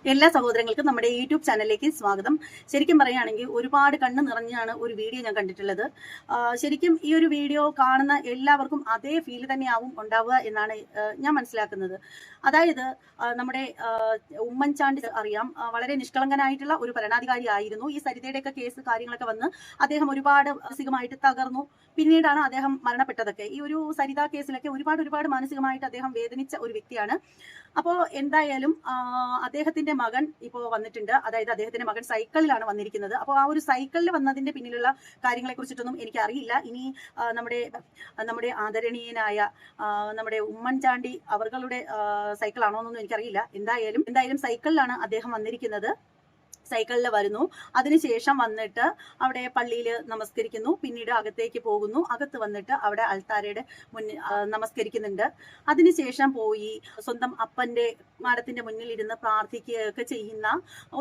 എല്ലാ സഹോദരങ്ങൾക്കും നമ്മുടെ യൂട്യൂബ് ചാനലിലേക്ക് സ്വാഗതം. ശരിക്കും പറയുകയാണെങ്കിൽ ഒരുപാട് കണ്ണ് നിറഞ്ഞാണ് ഒരു വീഡിയോ ഞാൻ കണ്ടിട്ടുള്ളത്. ശരിക്കും ഈ ഒരു വീഡിയോ കാണുന്ന എല്ലാവർക്കും അതേ ഫീൽ തന്നെയാവും ഉണ്ടാവുക എന്നാണ് ഞാൻ മനസ്സിലാക്കുന്നത്. അതായത് നമ്മുടെ ഉമ്മൻചാണ്ടി അറിയാം, വളരെ നിഷ്കളങ്കനായിട്ടുള്ള ഒരു ഭരണാധികാരി ആയിരുന്നു. ഈ സരിതയുടെയൊക്കെ കേസ് കാര്യങ്ങളൊക്കെ വന്ന് അദ്ദേഹം ഒരുപാട് മാനസികമായിട്ട് തകർന്നു. പിന്നീടാണ് അദ്ദേഹം മരണപ്പെട്ടതൊക്കെ. ഈ ഒരു സരിത കേസിലൊക്കെ ഒരുപാട് മാനസികമായിട്ട് അദ്ദേഹം വേദനിച്ച ഒരു വ്യക്തിയാണ്. അപ്പോൾ എന്തായാലും അദ്ദേഹത്തിന്റെ മകൻ ഇപ്പോൾ വന്നിട്ടുണ്ട്. അതായത് അദ്ദേഹത്തിന്റെ മകൻ സൈക്കിളിലാണ് വന്നിരിക്കുന്നത്. അപ്പോൾ ആ ഒരു സൈക്കിളിൽ വന്നതിന്റെ പിന്നിലുള്ള കാര്യങ്ങളെ കുറിച്ചിട്ടൊന്നും എനിക്ക് അറിയില്ല. ഇനി നമ്മുടെ ആദരണീയനായ നമ്മുടെ ഉമ്മൻചാണ്ടി അവരുടെ സൈക്കിളാണോ എന്നൊന്നും എനിക്കറിയില്ല. എന്തായാലും സൈക്കിളിലാണ് അദ്ദേഹം വന്നിരിക്കുന്നത്. സൈക്കിളിൽ വരുന്നു. അതിനുശേഷം വന്നിട്ട് അവിടെ പള്ളിയിൽ നമസ്കരിക്കുന്നു. പിന്നീട് അകത്തേക്ക് പോകുന്നു. അകത്ത് വന്നിട്ട് അവിടെ അൾത്താരയുടെ മുന്നിൽ നമസ്കരിക്കുന്നുണ്ട്. അതിനുശേഷം പോയി സ്വന്തം അപ്പന്റെ മാടത്തിന്റെ മുന്നിൽ ഇരുന്ന് പ്രാർത്ഥിക്കുകയൊക്കെ ചെയ്യുന്ന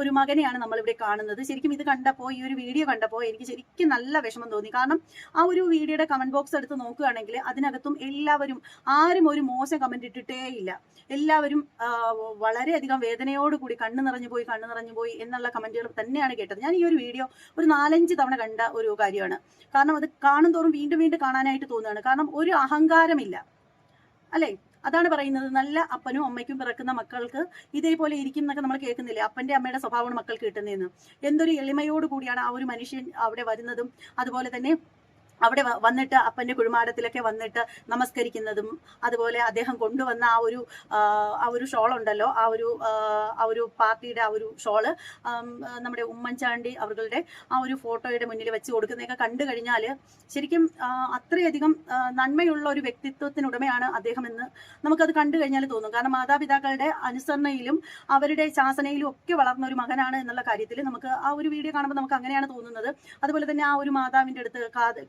ഒരു മകനെയാണ് നമ്മളിവിടെ കാണുന്നത്. ശരിക്കും ഇത് കണ്ടപ്പോൾ, ഈ ഒരു വീഡിയോ കണ്ടപ്പോൾ എനിക്ക് ശരിക്കും നല്ല വിഷമം തോന്നി. കാരണം ആ ഒരു വീഡിയോയുടെ കമന്റ് ബോക്സ് എടുത്ത് നോക്കുകയാണെങ്കിൽ അതിനകത്തും എല്ലാവരും ആരും ഒരു മോശം കമന്റ് ഇട്ടിട്ടേ ഇല്ല. എല്ലാവരും വളരെയധികം വേദനയോടുകൂടി കണ്ണു നിറഞ്ഞു പോയി എന്നുള്ള കമന്റുകൾ തന്നെയാണ് കേട്ടത്. ഞാൻ ഈ ഒരു വീഡിയോ ഒരു 4-5 തവണ കണ്ട ഒരു കാര്യമാണ്. കാരണം അത് കാണും തോറും വീണ്ടും കാണാനായിട്ട് തോന്നുകയാണ്. കാരണം ഒരു അഹങ്കാരമില്ല, അല്ലെ? അതാണ് പറയുന്നത്. നല്ല അപ്പനും അമ്മയ്ക്കും പിറക്കുന്ന മക്കൾക്ക് ഇതേപോലെ ഇരിക്കും എന്നൊക്കെ നമ്മൾ കേൾക്കുന്നില്ലേ? അപ്പന്റെ അമ്മയുടെ സ്വഭാവമാണ് മക്കൾക്ക് കിട്ടുന്നതെന്ന്. എന്തൊരു എളിമയോട് കൂടിയാണ് ആ ഒരു മനുഷ്യൻ അവിടെ വരുന്നതും അതുപോലെ തന്നെ അവിടെ വന്നിട്ട് അപ്പന്റെ കുഴിമാടത്തിലൊക്കെ വന്നിട്ട് നമസ്കരിക്കുന്നതും അതുപോലെ അദ്ദേഹം കൊണ്ടുവന്ന ആ ഒരു ഷോൾ ഉണ്ടല്ലോ, ആ ഒരു പാർട്ടിയുടെ ആ ഒരു ഷോള് നമ്മുടെ ഉമ്മൻചാണ്ടി അവരുടെ ആ ഒരു ഫോട്ടോയുടെ മുന്നിൽ വെച്ച് കൊടുക്കുന്നതൊക്കെ കണ്ടു കഴിഞ്ഞാൽ ശരിക്കും അത്രയധികം നന്മയുള്ള ഒരു വ്യക്തിത്വത്തിനുടമയാണ് അദ്ദേഹം എന്ന് നമുക്കത് കണ്ടു കഴിഞ്ഞാൽ തോന്നും. കാരണം മാതാപിതാക്കളുടെ അനുസരണയിലും അവരുടെ ശാസനയിലും ഒക്കെ വളർന്ന ഒരു മകനാണ് എന്നുള്ള കാര്യത്തിൽ നമുക്ക് ആ ഒരു വീഡിയോ കാണുമ്പോൾ നമുക്ക് അങ്ങനെയാണ് തോന്നുന്നത്. അതുപോലെ തന്നെ ആ ഒരു മാതാവിന്റെ അടുത്ത്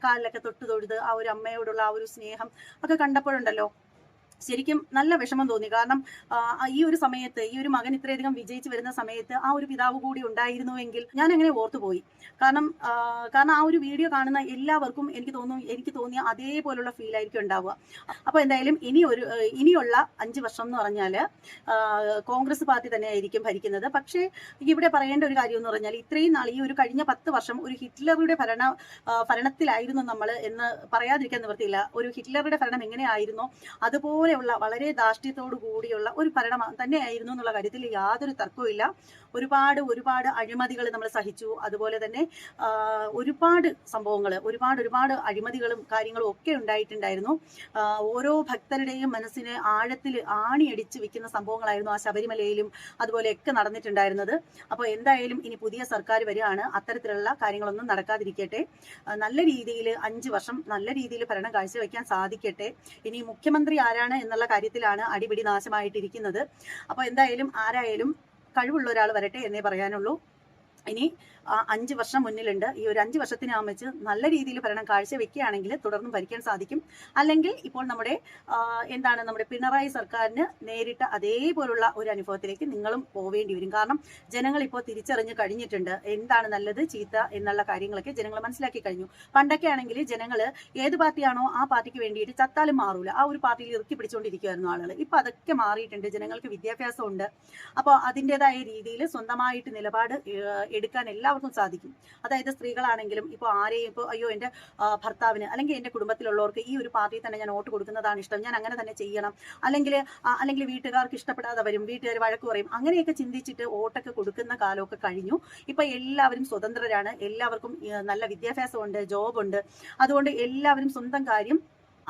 കാലിലൊക്കെ തൊഴുത് ആ ഒരു അമ്മയോടുള്ള ആ ഒരു സ്നേഹം ഒക്കെ കണ്ടപ്പോഴുണ്ടല്ലോ ശരിക്കും നല്ല വിഷമം തോന്നി. കാരണം ഈ ഒരു സമയത്ത് ഈ ഒരു മകൻ ഇത്രയധികം വിജയിച്ച് വരുന്ന സമയത്ത് ആ ഒരു പിതാവ് കൂടി ഉണ്ടായിരുന്നുവെങ്കിൽ ഞാൻ അങ്ങനെ ഓർത്തുപോയി. കാരണം ആ ഒരു വീഡിയോ കാണുന്ന എല്ലാവർക്കും എനിക്ക് തോന്നിയ അതേപോലുള്ള ഫീൽ ആയിരിക്കും ഉണ്ടാവുക. അപ്പോൾ എന്തായാലും ഇനിയുള്ള 5 വർഷം എന്ന് പറഞ്ഞാൽ കോൺഗ്രസ് പാർട്ടി തന്നെ ആയിരിക്കും ഭരിക്കുന്നത്. പക്ഷേ ഇവിടെ പറയേണ്ട ഒരു കാര്യം എന്ന് പറഞ്ഞാൽ ഇത്രയും നാൾ ഈ ഒരു കഴിഞ്ഞ 10 വർഷം ഒരു ഹിറ്റ്ലറുടെ ഭരണത്തിലായിരുന്നു നമ്മൾ എന്ന് പറയാതിരിക്കാൻ നിവൃത്തിയില്ല. ഒരു ഹിറ്റ്ലറുടെ ഭരണം എങ്ങനെയായിരുന്നോ അതുപോലെ വളരെ ധാർഷ്ട്യത്തോടു കൂടിയുള്ള ഒരു ഭരണം തന്നെയായിരുന്നു എന്നുള്ള കാര്യത്തിൽ യാതൊരു തർക്കവുമില്ല. ഒരുപാട് അഴിമതികൾ നമ്മൾ സഹിച്ചു. അതുപോലെ തന്നെ ഒരുപാട് സംഭവങ്ങൾ, ഒരുപാട് അഴിമതികളും കാര്യങ്ങളും ഒക്കെ ഉണ്ടായിട്ടുണ്ടായിരുന്നു. ഓരോ ഭക്തരുടെയും മനസ്സിനെ ആഴത്തിൽ ആണിയടിച്ച് വെക്കുന്ന സംഭവങ്ങളായിരുന്നു ആ ശബരിമലയിലും അതുപോലെയൊക്കെ നടന്നിട്ടുണ്ടായിരുന്നത്. അപ്പോൾ എന്തായാലും ഇനി പുതിയ സർക്കാർ വരികയാണ്. അത്തരത്തിലുള്ള കാര്യങ്ങളൊന്നും നടക്കാതിരിക്കട്ടെ. നല്ല രീതിയിൽ 5 വർഷം നല്ല രീതിയിൽ ഭരണം കാഴ്ചവെക്കാൻ സാധിക്കട്ടെ. ഇനി മുഖ്യമന്ത്രി ആരാണ് എന്നുള്ള കാര്യത്തിലാണ് അടിപിടി നാശമായിട്ടിരിക്കുന്നത്. അപ്പോൾ എന്തായാലും ആരായാലും കഴിവുള്ള ഒരാൾ വരട്ടെ എന്നേ പറയാനുള്ളൂ. ഇനി 5 വർഷം മുന്നിലുണ്ട്. ഈ ഒരു 5 വർഷത്തിനാമിച്ച് നല്ല രീതിയിൽ ഭരണം കാഴ്ചവെക്കുകയാണെങ്കിൽ തുടർന്നും ഭരിക്കാൻ സാധിക്കും. അല്ലെങ്കിൽ ഇപ്പോൾ നമ്മുടെ പിണറായി സർക്കാരിന് നേരിട്ട അതേപോലുള്ള ഒരു അനുഭവത്തിലേക്ക് നിങ്ങളും പോവേണ്ടി വരും. കാരണം ജനങ്ങൾ ഇപ്പോൾ തിരിച്ചറിഞ്ഞു കഴിഞ്ഞിട്ടുണ്ട് എന്താണ് നല്ലത് ചീത്ത എന്നുള്ള കാര്യങ്ങളൊക്കെ ജനങ്ങൾ മനസ്സിലാക്കി കഴിഞ്ഞു. പണ്ടൊക്കെ ആണെങ്കിൽ ജനങ്ങൾ ഏത് പാർട്ടിയാണോ ആ പാർട്ടിക്ക് വേണ്ടിയിട്ട് ചത്താലും മാറൂല, ആ ഒരു പാർട്ടിയിൽ ഇറുക്കി പിടിച്ചുകൊണ്ടിരിക്കുമായിരുന്നു ആളുകൾ. ഇപ്പൊ അതൊക്കെ മാറിയിട്ടുണ്ട്. ജനങ്ങൾക്ക് വിദ്യാഭ്യാസം ഉണ്ട്. അപ്പോൾ അതിൻ്റെതായ രീതിയിൽ സ്വന്തമായിട്ട് നിലപാട് എടുക്കാൻ എല്ലാവർക്കും സാധിക്കും. അതായത് സ്ത്രീകളാണെങ്കിലും ഇപ്പോൾ ആരെയും ഇപ്പോൾ അയ്യോ എൻ്റെ ഭർത്താവിന് അല്ലെങ്കിൽ എൻ്റെ കുടുംബത്തിലുള്ളവർക്ക് ഈ ഒരു പാർട്ടിയിൽ തന്നെ ഞാൻ വോട്ട് കൊടുക്കുന്നതാണ് ഇഷ്ടം, ഞാൻ അങ്ങനെ തന്നെ ചെയ്യണം, അല്ലെങ്കിൽ വീട്ടുകാർക്ക് ഇഷ്ടപ്പെടാതെ വരും, വീട്ടുകാർ വഴക്ക് പറയും, അങ്ങനെയൊക്കെ ചിന്തിച്ചിട്ട് വോട്ടൊക്കെ കൊടുക്കുന്ന കാലമൊക്കെ കഴിഞ്ഞു. ഇപ്പൊ എല്ലാവരും സ്വതന്ത്രരാണ്. എല്ലാവർക്കും നല്ല വിദ്യാഭ്യാസമുണ്ട്, ജോബുണ്ട്. അതുകൊണ്ട് എല്ലാവരും സ്വന്തം കാര്യം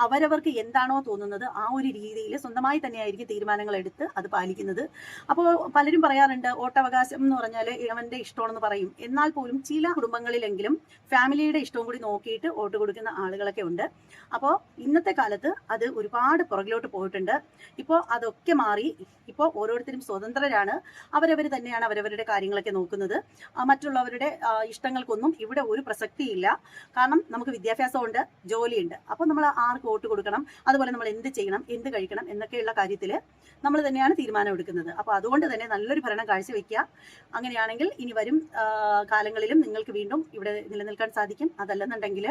അവരവർക്ക് എന്താണോ തോന്നുന്നത് ആ ഒരു രീതിയിൽ സ്വന്തമായി തന്നെയായിരിക്കും തീരുമാനങ്ങൾ എടുത്ത് അത് പാലിക്കുന്നത്. അപ്പോൾ പലരും പറയാറുണ്ട് വോട്ടവകാശം എന്ന് പറഞ്ഞാൽ ഇവന്റെ ഇഷ്ടമാണെന്ന് പറയും. എന്നാൽ പോലും ചില കുടുംബങ്ങളിലെങ്കിലും ഫാമിലിയുടെ ഇഷ്ടവും കൂടി നോക്കിയിട്ട് വോട്ട് കൊടുക്കുന്ന ആളുകളൊക്കെ ഉണ്ട്. അപ്പോൾ ഇന്നത്തെ കാലത്ത് അത് ഒരുപാട് പുറകിലോട്ട് പോയിട്ടുണ്ട്. ഇപ്പോൾ അതൊക്കെ മാറി. ഇപ്പോൾ ഓരോരുത്തരും സ്വതന്ത്രരാണ്. അവരവർ തന്നെയാണ് അവരവരുടെ കാര്യങ്ങളൊക്കെ നോക്കുന്നത്. മറ്റുള്ളവരുടെ ഇഷ്ടങ്ങൾക്കൊന്നും ഇവിടെ ഒരു പ്രസക്തിയില്ല. കാരണം നമുക്ക് വിദ്യാഭ്യാസമുണ്ട്, ജോലിയുണ്ട്. അപ്പോൾ നമ്മൾ ആർക്ക് വോട്ട് കൊടുക്കണം, അതുപോലെ നമ്മൾ എന്ത് ചെയ്യണം, എന്ത് കഴിക്കണം എന്നൊക്കെയുള്ള കാര്യത്തിൽ നമ്മൾ തന്നെയാണ് തീരുമാനം എടുക്കുന്നത്. അപ്പോൾ അതുകൊണ്ട് തന്നെ നല്ലൊരു ഭരണം കാഴ്ചവെക്കുക. അങ്ങനെയാണെങ്കിൽ ഇനി വരും കാലങ്ങളിലും നിങ്ങൾക്ക് വീണ്ടും ഇവിടെ നിലനിൽക്കാൻ സാധിക്കും. അതല്ലെന്നുണ്ടെങ്കിൽ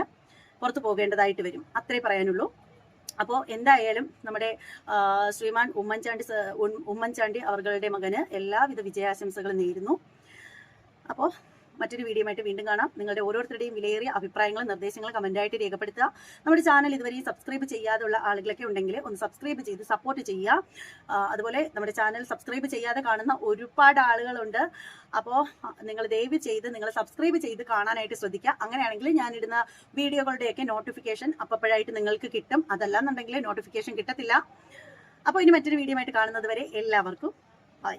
പുറത്തു പോകേണ്ടതായിട്ട് വരും. അത്രേ പറയാനുള്ളൂ. അപ്പോൾ എന്തായാലും നമ്മുടെ ശ്രീമാൻ ഉമ്മൻചാണ്ടി അവരുടെ മകന് എല്ലാവിധ വിജയാശംസകളും നേരുന്നു. അപ്പോൾ മറ്റൊരു വീഡിയോയുമായിട്ട് വീണ്ടും കാണാം. നിങ്ങളുടെ ഓരോരുത്തരുടെയും വിലയേറിയ അഭിപ്രായങ്ങളും നിർദ്ദേശങ്ങളും കമന്റായിട്ട് രേഖപ്പെടുത്തുക. നമ്മുടെ ചാനൽ ഇതുവരെയും സബ്സ്ക്രൈബ് ചെയ്യാതുള്ള ആളുകളൊക്കെ ഉണ്ടെങ്കിൽ ഒന്ന് സബ്സ്ക്രൈബ് ചെയ്ത് സപ്പോർട്ട് ചെയ്യുക. അതുപോലെ നമ്മുടെ ചാനൽ സബ്സ്ക്രൈബ് ചെയ്യാതെ കാണുന്ന ഒരുപാട് ആളുകളുണ്ട്. അപ്പോൾ നിങ്ങൾ ദയവ് ചെയ്ത് നിങ്ങൾ സബ്സ്ക്രൈബ് ചെയ്ത് കാണാനായിട്ട് ശ്രദ്ധിക്കുക. അങ്ങനെയാണെങ്കിൽ ഞാനിടുന്ന വീഡിയോകളുടെയൊക്കെ നോട്ടിഫിക്കേഷൻ അപ്പോഴായിട്ട് നിങ്ങൾക്ക് കിട്ടും. അതല്ലാന്നുണ്ടെങ്കിൽ നോട്ടിഫിക്കേഷൻ കിട്ടത്തില്ല. അപ്പോൾ ഇനി മറ്റൊരു വീഡിയോ ആയിട്ട് കാണുന്നത് വരെ എല്ലാവർക്കും ബൈ.